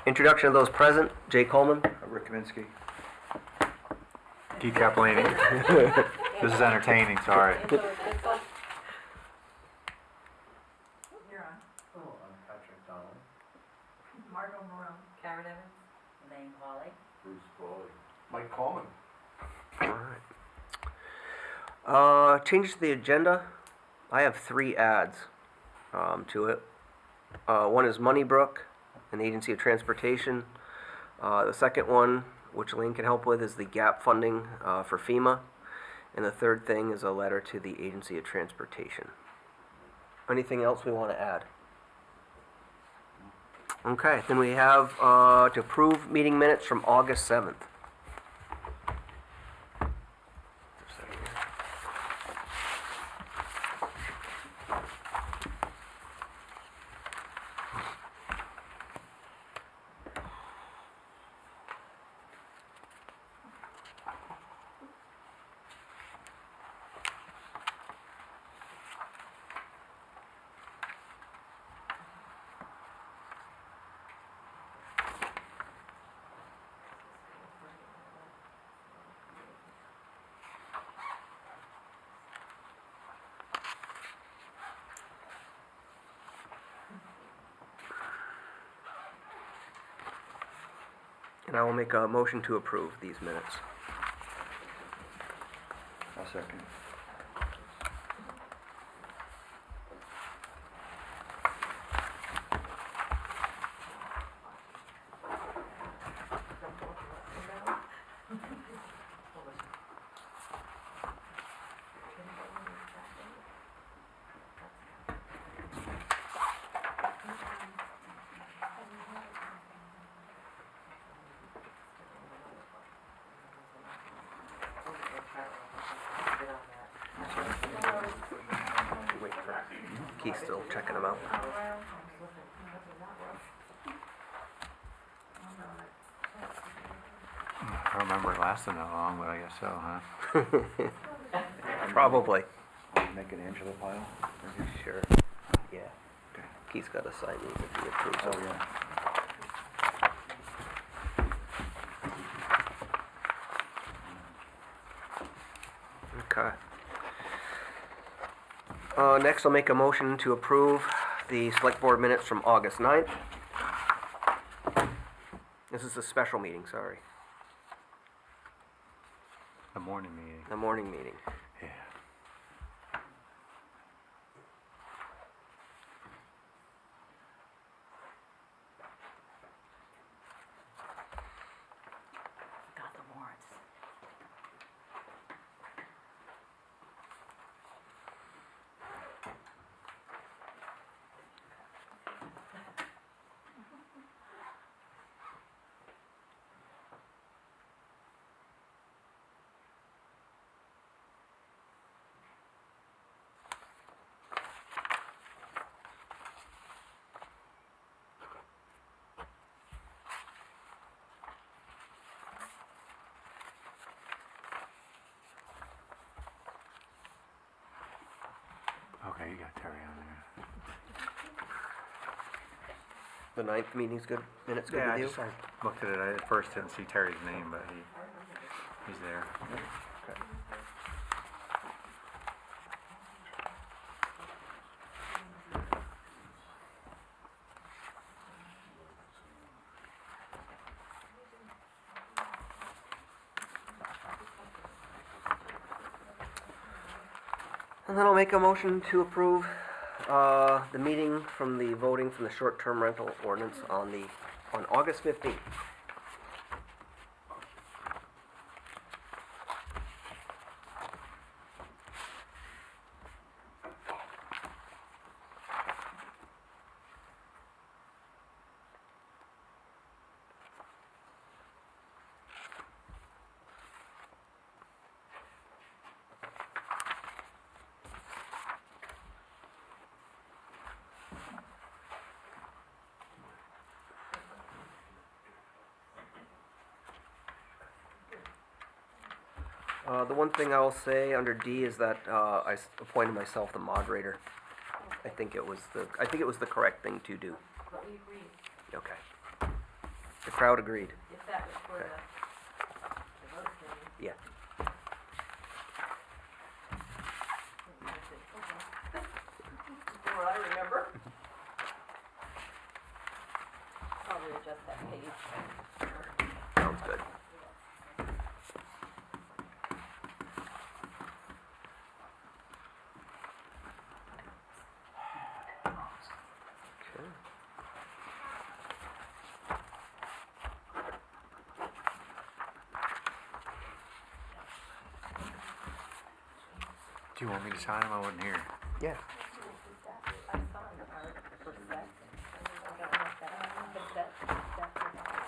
Introduction of those present, Jay Coleman. Rick Kaminsky. Keith Cappellini. This is entertaining, sorry. You're on. Oh, I'm Patrick Donnelly. Margot Morone. Karen Evans, Elaine Polly. Bruce Foley. Mike Coleman. Alright. Changes to the agenda. I have 3 adds to it. One is Moneybrook and the Agency of Transportation. The second one, which Elaine can help with, is the gap funding for FEMA. And the third thing is a letter to the Agency of Transportation. Anything else we want to add? Okay, then we have to approve meeting minutes from August 7th. And I will make a motion to approve these minutes. I'll second. Wait for Keith's still checking them out. I don't remember it lasting that long, but I guess so, huh? Probably. Make an Angela pile. Sure. Yeah. Okay. Keith's got to sign these if he approves Oh, them. yeah. Okay. Next, I'll make a motion to approve the select board minutes from August 9th. This is a special meeting, sorry. The morning meeting. The morning meeting. Yeah. Got the warrants. Okay, you got Terry on there. The 9th meeting's good, minutes good Yeah, with you? I looked at it, I at first didn't see Terry's name, but he's there. Okay. And then I'll make a motion to approve the meeting from the voting from the short-term rental ordinance on August 15th. The one thing I will say under D is that appointed myself the moderator. I think it was the correct thing to do. But we agreed. Okay. The crowd agreed. If that was for Okay. the vote thing. Yeah. Well, I remember. Probably adjust that page. Sounds good. Okay. Do you want me to sign them? I wasn't here. Yeah. I saw an art for set. I don't know if that, but that's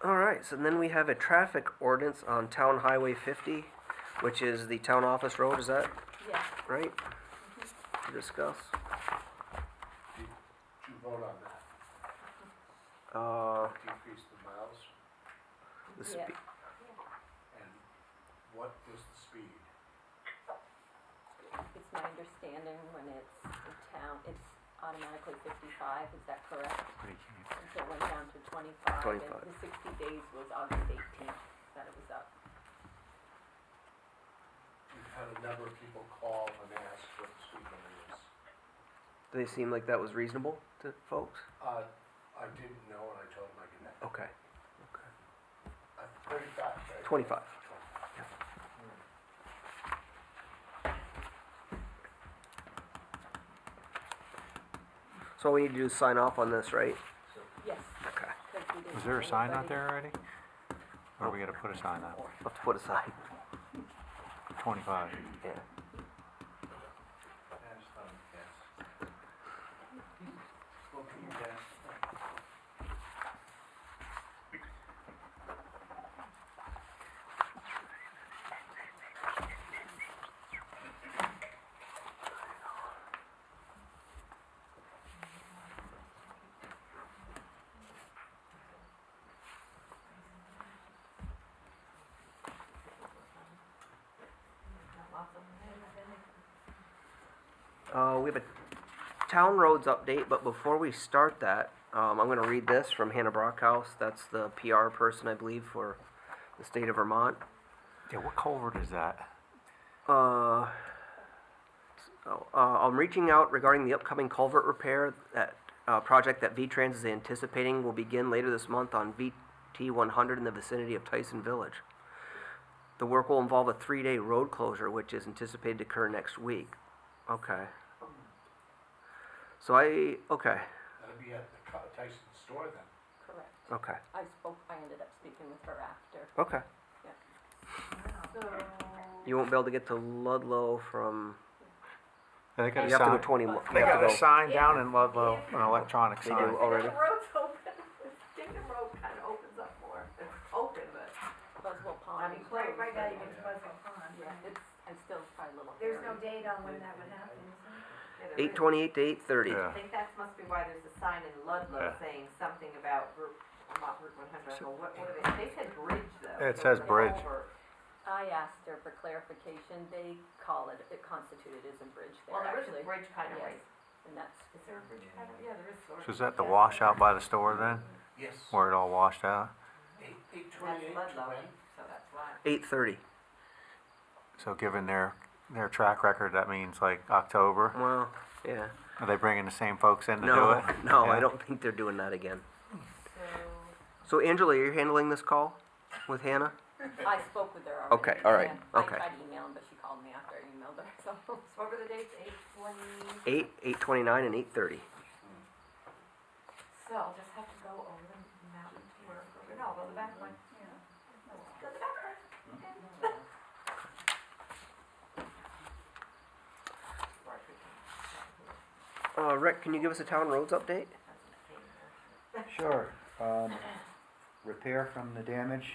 All right, so then we have a traffic ordinance on Town Highway 50, which is the town office road, is that yeah. right? To discuss. Did you vote on that? Decrease the miles? The Yeah. spe- And what is the speed? It's my understanding when it's in town, it's automatically 55, is that correct? But he can't. So it went down to 25. 25. And the 60 days was August 18th that it was up. We've had a number of people call and ask what the speed limit is. Do they seem like that was reasonable to folks? I didn't know and I told them I could have. Okay. Okay. 35, right? 25. So all we need to do is sign off on this, right? Yes. Okay. 'Cause we didn't Was there a have sign out anybody. there already? Or we gotta put a sign up? We'll have to put a sign. 25. Yeah. Yes, yes. Okay, yes. We have a town roads update, but before we start that, I'm going to read this from Hannah Brockhouse. That's the PR person, I believe, for the state of Vermont. Yeah, what culvert is that? I'm reaching out regarding the upcoming culvert repair that project that V-Trans is anticipating will begin later this month on VT 100 in the vicinity of Tyson Village. The work will involve a 3-day road closure, which is anticipated to occur next week. Okay. So okay, That'll be at the Tyson store then. Correct. okay, I ended up speaking with her after. okay. So. You won't be able to get to Ludlow from, They got you a have to go sign. 20, you They have got to a go, sign down in Ludlow, an electronic they sign. do already? The road's open, Stinker Road kind of opens up more, it's open, but, Buzzwell Pond. I mean, is right, closed, right now but- you get to Buzzell Pond. Yeah, it's, I still probably a little. There's no hairy. date on when that would happen, is there? 8:28 to 8:30. Yeah. I think that must be why there's a sign in Ludlow Yeah. saying something about Route, not Route 100, but what do they said bridge though. It so says it's an bridge. over- I asked her for clarification, they call it constituted as a bridge there, Well, there is actually. a bridge kind of Yes. right. And that's, Is there a bridge kind of, yeah, there is sort of. So is that the yeah. washout by the store then? Yes. Where it all washed out? 8:28 That's to Ludlow, when? so that's why. 8:30. So given their track record, that means like October? Well, yeah. Are they bringing the same folks in to do No, it? no, Yeah. I don't think they're doing that again. so, So Angela, you're handling this call with Hannah? I spoke with her already. Okay, all right, and okay. I tried emailing, but she called me after I emailed her, so. So what were the dates, 8:20? 8:29, and 8:30. So I'll just have to go over the mountain to work, no, I'll go the back one. Go the back one. Rick, can you give us a town roads update? Sure. Repair from the damage,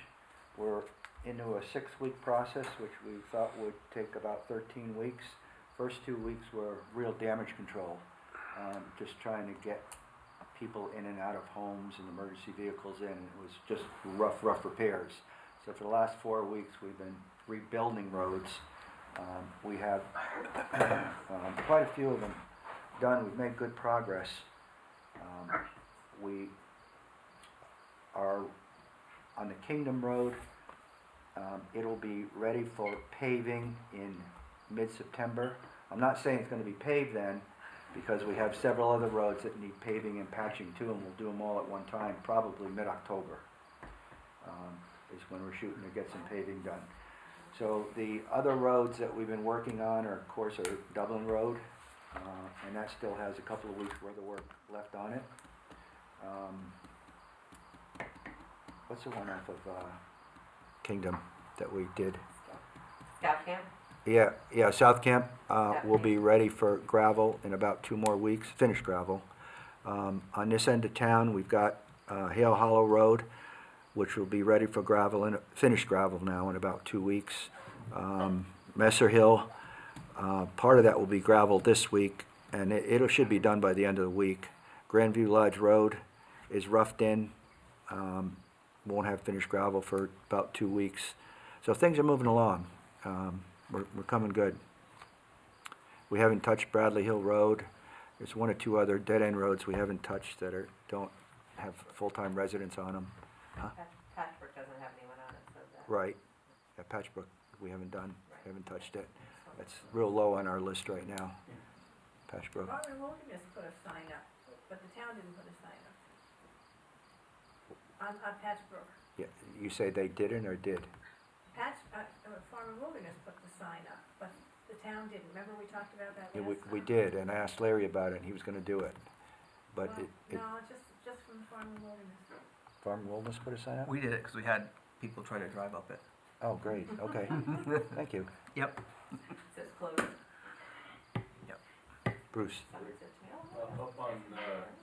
we're into a 6-week process, which we thought would take about 13 weeks. First 2 weeks were real damage control, just trying to get people in and out of homes and emergency vehicles in, and it was just rough repairs. So for the last 4 weeks, we've been rebuilding roads. We have quite a few of them done. We've made good progress. We are on the Kingdom Road. It'll be ready for paving in mid-September. I'm not saying it's going to be paved then, because we have several other roads that need paving and patching too, and we'll do them all at one time, probably mid-October is when we're shooting to get some paving done. So the other roads that we've been working on are, of course, are Dublin Road, and that still has a couple of weeks worth of work left on it. What's the one off of Kingdom that we did? Scout camp? Yeah, South Camp will be ready for gravel in about 2 more weeks, finished gravel. On this end of town, we've got Hale Hollow Road, which will be ready for gravel, and finished gravel now in about 2 weeks. Messer Hill, part of that will be gravel this week, and it should be done by the end of the week. Grandview Lodge Road is roughed in, won't have finished gravel for about 2 weeks. So things are moving along. We're coming good. We haven't touched Bradley Hill Road. There's 1 or 2 other dead-end roads we haven't touched that don't have full-time residents on them. Patchwork doesn't have anyone on it, so that. Right. Yeah, Patchbrook, we haven't done, haven't touched it. That's real low on our list right now, Patchbrook. Farmer Wilderness put a sign up, but the town didn't put a sign up. On Patchbrook. Yeah, you say they didn't or did? Farmer Wilderness put the sign up, but the town didn't. Remember we talked about that Yeah, last we time? did, and I asked Larry about it, and he was gonna do it. But Well, it, no, just from Farmer Wilderness. Farm Wilderness put a sign up? We did it because we had people trying to drive up it. Oh, great, okay, thank you. Yep. It says closed. Bruce? Someone said to me, oh, Up on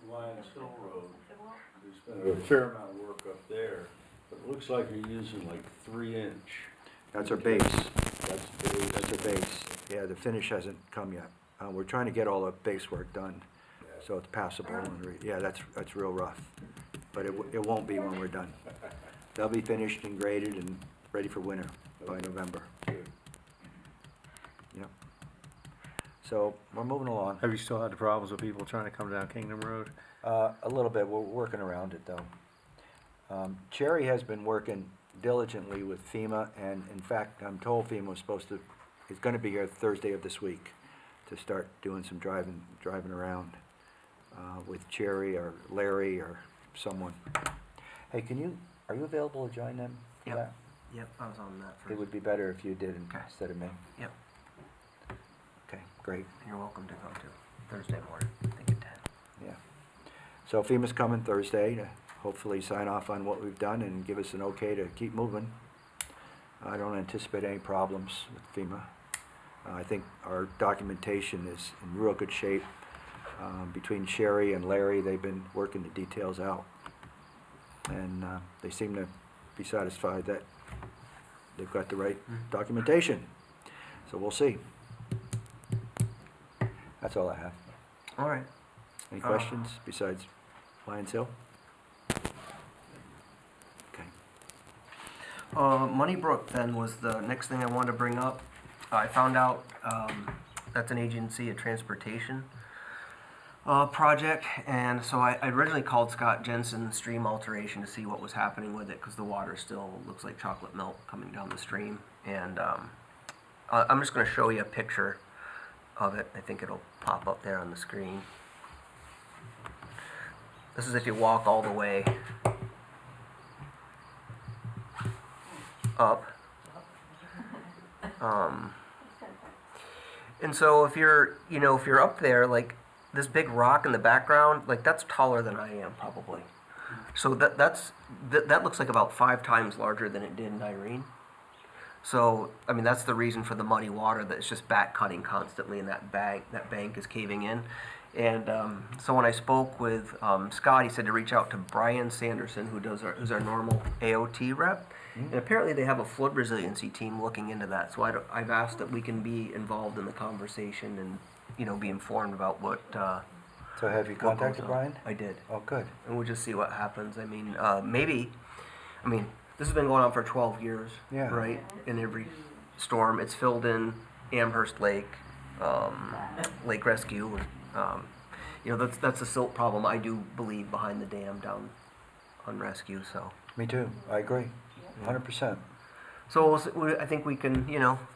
Lions Hill Road, I said, well, there's been a fair amount of work up there, but it looks like you're using like 3-inch. That's our base, That's big. that's our base. Yeah, the finish hasn't come yet. We're trying to get all the base work done, so it's passable, and yeah, that's real rough. But it won't be when we're done. They'll be finished and graded and ready for winter by November. Good. Yep. So, we're moving along. Have you still had the problems with people trying to come down Kingdom Road? A little bit, we're working around it though. Cherry has been working diligently with FEMA, and in fact, I'm told FEMA was is gonna be here Thursday of this week to start doing some driving around with Cherry or Larry or someone. Hey, are you available to join them for Yep. that? Yep, I was on that It first. would be better if you did Okay. instead of me. Yep. Okay, great, You're welcome to go to Thursday morning, I think at 10. yeah. So FEMA's coming Thursday to hopefully sign off on what we've done and give us an okay to keep moving. I don't anticipate any problems with FEMA. I think our documentation is in real good shape. Between Sherry and Larry, they've been working the details out. And they seem to be satisfied that they've got the right documentation. So we'll see. That's all I have. All right. Any questions besides Lions Hill? Okay. Moneybrook then was the next thing I wanted to bring up. I found out that's an agency, a transportation project, and so I originally called Scott Jensen Stream Alteration to see what was happening with it, because the water still looks like chocolate milk coming down the stream. And I'm just going to show you a picture of it. I think it'll pop up there on the screen. This is if you walk all the way up. And so if you're up there, like this big rock in the background, like that's taller than I am probably. So that looks like about 5 times larger than it did in Irene. So, I mean, that's the reason for the muddy water, that it's just back cutting constantly, and that bank is caving in. And so when I spoke with Scott, he said to reach out to Brian Sanderson, who's our normal AOT rep. And apparently they have a flood resiliency team looking into that. So I've asked that we can be involved in the conversation and, be informed about what So have you what goes contacted on. Brian? I did. Oh, good. And we'll just see what happens. I mean, this has been going on for 12 years, Yeah. right? In every storm, it's filled in Amherst Lake, Lake Rescue. That's the silt problem, I do believe, behind the dam down on Rescue, so. Me too, I agree, 100%. So I think we can,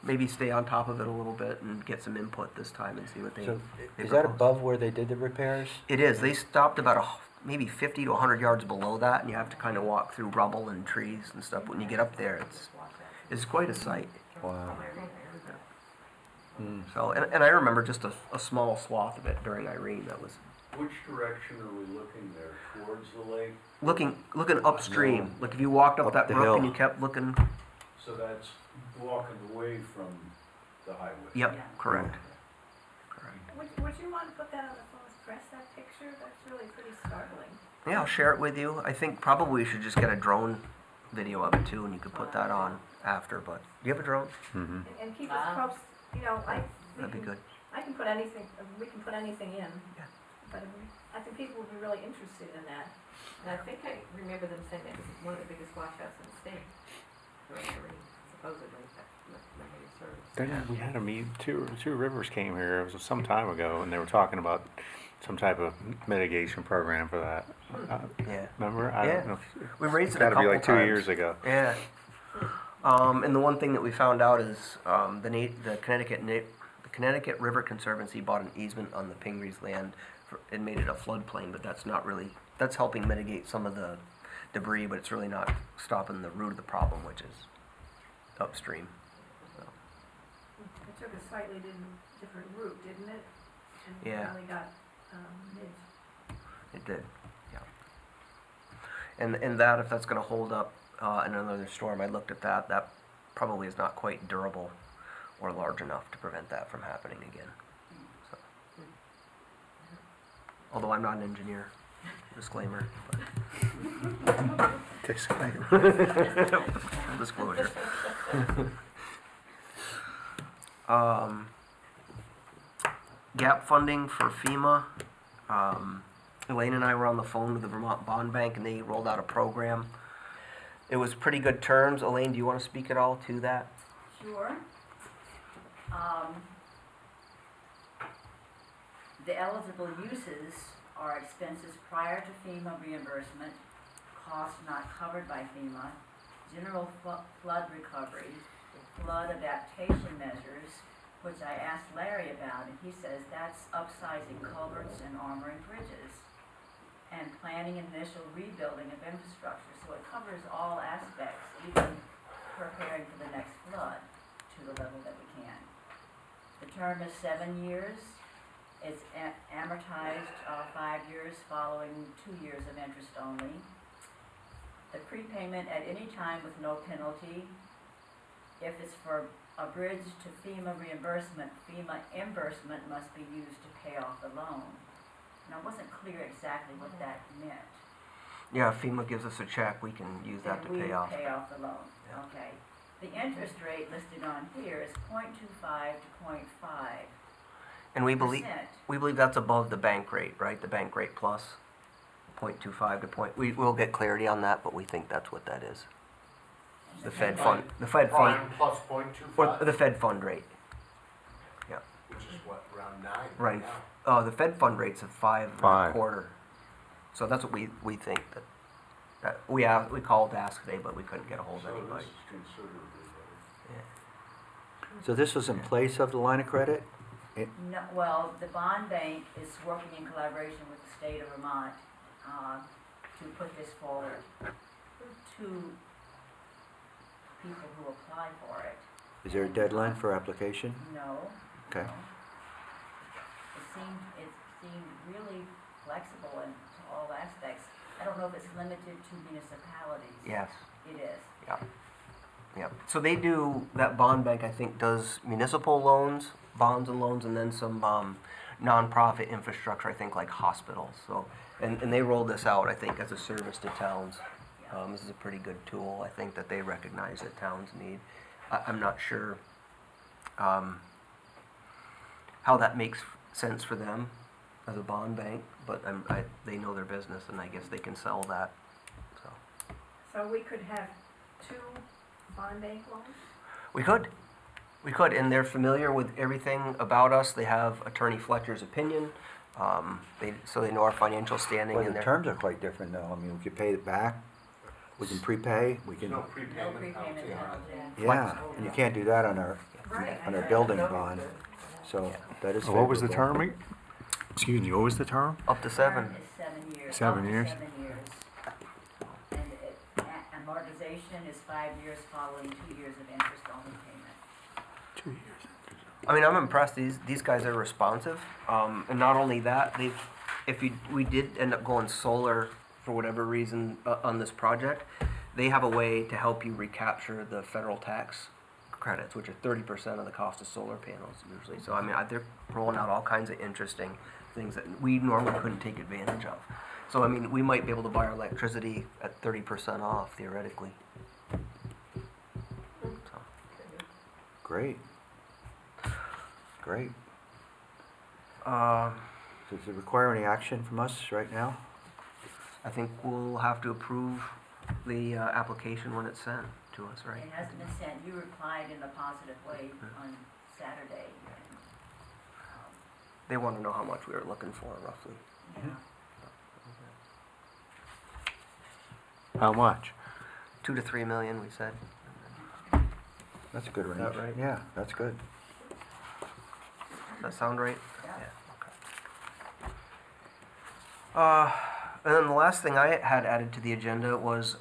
maybe stay on top of it a little bit and get some input this time and see what they So they is that propose. above where they did the repairs? It is. They stopped about maybe 50 to 100 yards below that, and you have to kind of walk through rubble and trees and stuff. When you get up there, it's quite a sight. Wow. Mm. So, and I remember just a small swath of it during Irene that was Which direction are we looking there? Towards the lake? looking upstream. Like if you walked up Up that the brook and hill. you kept looking. So that's walking away from the highway? Yep, Yeah. correct. Correct. Would you want to put that on the phone's press, that picture? That's really pretty startling. Yeah, I'll share it with you. I think probably we should just get a drone video of it too, and you could put that on after. But do you have a drone? Mm-hmm. And keep us posted, That'd be good. I can put anything, we can put anything in. Yeah. But I think people would be really interested in that. And I think I remember them saying that was one of the biggest washouts in the state. During Irene, supposedly, that memory serves. Then we had a meet, two rivers came here, it was some time ago, and they were talking about some type of mitigation program for that. Yeah. Remember? I Yeah. don't know. We raised It's it a gotta be couple like 2 times. years ago. Yeah. And the one thing that we found out is the Connecticut River Conservancy bought an easement on the Pingree land and made it a floodplain, but that's helping mitigate some of the debris, but it's really not stopping the root of the problem, which is upstream. So, It took a slightly different route, didn't it? And Yeah. finally got mid. it did, yeah. And that, if that's gonna hold up in another storm, I looked at that, that probably is not quite durable or large enough to prevent that from happening again. So. Although I'm not an engineer, disclaimer. Disclaimer. Full disclosure. Gap funding for FEMA. Elaine and I were on the phone with the Vermont Bond Bank, and they rolled out a program. It was pretty good terms. Elaine, do you want to speak at all to that? Sure. The eligible uses are expenses prior to FEMA reimbursement, costs not covered by FEMA, general flood recovery, flood adaptation measures, which I asked Larry about, and he says that's upsizing culverts and armoring bridges, and planning and initial rebuilding of infrastructure. So it covers all aspects, even preparing for the next flood to the level that we can. The term is 7 years. It's amortized 5 years following 2 years of interest only. The prepayment at any time with no penalty. If it's for a bridge to FEMA reimbursement, FEMA reimbursement must be used to pay off the loan. And it wasn't clear exactly what that meant. Yeah, if FEMA gives us a check, we can use that to pay off. And we pay off the loan, Yeah. okay. The interest rate listed on here is 0.25 to 0.5%. And we believe that's above the bank rate, right? The bank rate plus 0.25 to point. We'll get clarity on that, but we think that's what that is. The Fed fund. Prime plus Or 0.25, the Fed fund rate. Yeah. which is what, around 9? Right. now. The Fed fund rate's at 5.25. So that's what we think that we called to ask today, but we couldn't get a hold of So anybody. this is considerably better. So this was in place of the line of credit? No, well, the bond bank is working in collaboration with the state of Vermont to put this forward to people who apply for it. Is there a deadline for application? No. Okay. no. It seemed really flexible in all aspects. I don't know if it's limited to municipalities. Yes. It is. Yeah. So they do, that bond bank, I think, does municipal loans, bonds and loans, and then some nonprofit infrastructure, I think, like hospitals. So, and they rolled this out, I think, as a service to towns. This is a pretty good tool, I think, that they recognize that towns need. I'm not sure how that makes sense for them. as a bond bank, but they know their business, and I guess they can sell that, so. So we could have 2 bond bank loans? We could, and they're familiar with everything about us. They have Attorney Fletcher's opinion, so they know our financial standing Well, and the their. terms are quite different though. I mean, we could pay it back, we can prepay, we can, No No prepayment prepayment penalty on penalty. it. yeah, and you can't do that on Right. our building bond. So that is What was the favorable. term? Excuse me, what was the term? Up to 7. Term is 7 years. 7 up to years? 7 years. And amortization is 5 years following 2 years of interest-only payment. 2 years. I mean, I'm impressed. These guys are responsive, and not only that, we did end up going solar for whatever reason on this project, they have a way to help you recapture the federal tax credits, which are 30% of the cost of solar panels usually. So I mean, they're rolling out all kinds of interesting things that we normally couldn't take advantage of. So I mean, we might be able to buy our electricity at 30% off theoretically. So. Great. Great. Uh, Does it require any action from us right now? I think we'll have to approve the application when it's sent to us, right? It hasn't been sent, you replied in a positive way on Saturday. And, They want to know how much we were looking for roughly. yeah. How much? 2 to 3 million, we said. That's a good range. that right? Yeah, that's good. Does that sound right? Yeah. Okay. And then the last thing I had added to the agenda was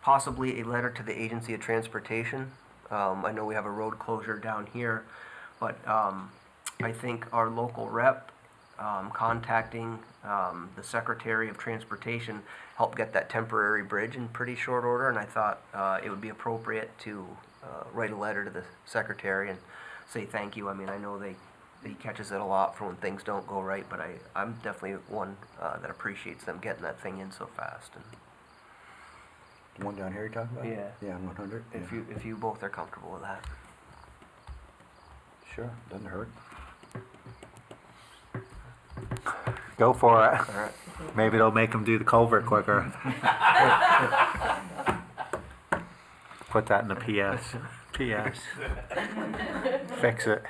possibly a letter to the Agency of Transportation. I know we have a road closure down here, but I think our local rep contacting the Secretary of Transportation helped get that temporary bridge in pretty short order, and I thought it would be appropriate to write a letter to the Secretary and say thank you. I mean, I know he catches it a lot for when things don't go right, but I'm definitely one that appreciates them getting that thing in so fast. And The one down here you're talking about? Yeah. Yeah, on 100? if you both are comfortable with that. Sure, doesn't hurt. Go for it. All right. Maybe it'll make them do the culvert quicker. Put that in the PS. PS. Fix it.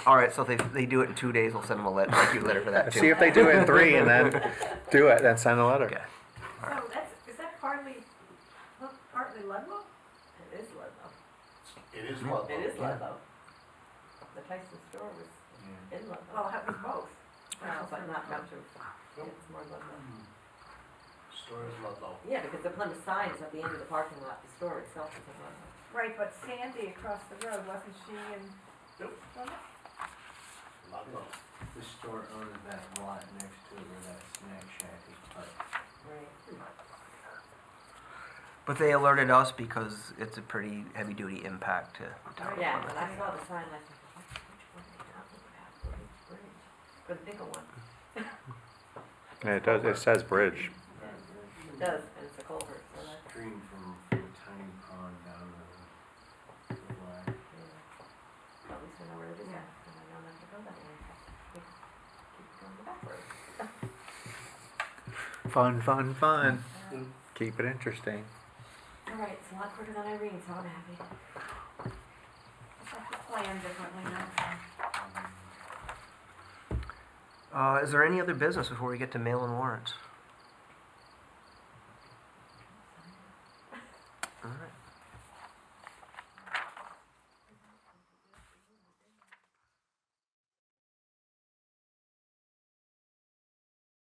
All right. So if they do it in 2 days, we'll send them a letter. Thank you letter for that too. See if they do it in 3 and then do it, then send a letter. Okay. So is that partly Ludlow? It is Ludlow. It is Ludlow. It is Ludlow. The Tyson store was in Ludlow. Well, it was both. Well, but not much of, it's more Ludlow. Store is Ludlow. Yeah, because the Plymouth sign is at the end of the parking lot, the store itself is in Ludlow. Right, but Sandy across the road, wasn't she in? Yep. Plymouth? Ludlow. The store owns that lot next to where that snack shack is put. Right. But they alerted us because it's a pretty heavy-duty impact to town. Yeah, Plymouth. when I saw the sign, I said, which one are they talking about? Which bridge? The bigger one. Yeah, it does. It says bridge. It does, and it's a culvert, so that's, Stream from Tiny Pond down to the Black. yeah. At least I know where it is at, and I don't have to go that way. Keep going the back road. Fun, fun, fun. Keep it interesting. All right, it's a lot quicker than Irene, so I'm happy. Just have to plan differently now. Is there any other business before we get to mail and warrants?